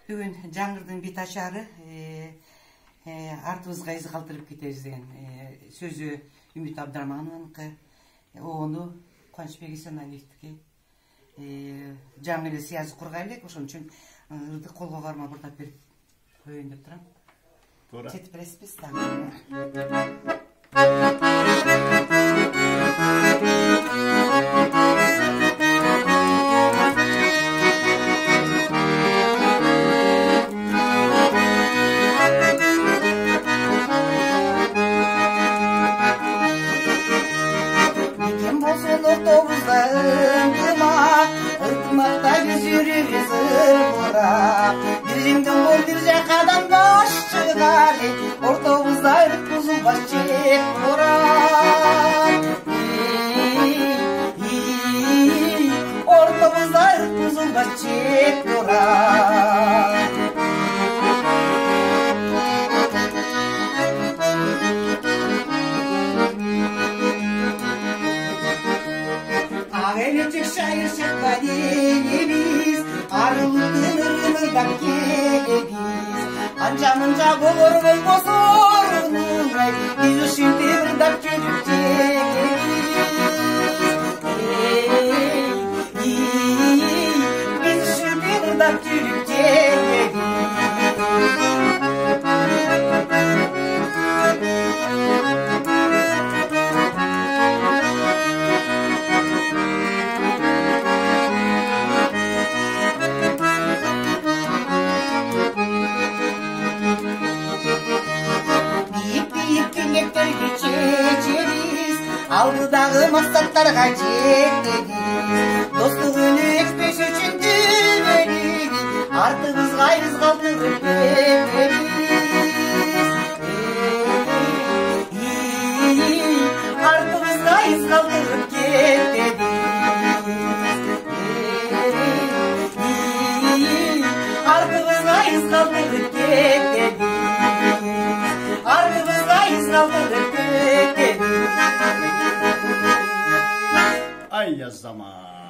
Бүгін жаңырдың бет ашары артыбызға із қалтырып кетеміз деген сөзі Үміт Абдрахманованікі, оны Қуанышбек Есенәлиевтікі жаңы еле сиязы құрғайлық, ошон үчүн ырды колго карма бұрдап беріп қойын деп тұрам. Тура. Кетіп бересіз ыртымақта біз жүрегіз ырбырап, бір жеңдің бол бір жақадан баш шығар, ортамызда ырт бұзылбас жек бұрап. Ортамызда ырт бұзылбас жек бұрап. Ağelçik şair şekadenibiz, arılıktın ırmırdan kelebiz. Anca mınca bolur bolma sorunay, biz üçün tevrdap çürüp çekebiz. Biz üçün tevrdap çürüp çekebiz. Алдыдағы мақсаттарға жетеміз, достық үні екпеш үшін түбелейміз, артымызға із қалтырып кетеміз. Артымызға із қалтырып кетеміз. Артымызға із қалтырып кетеміз. Артымызға із қалтырып кетеміз. Ay ya zaman.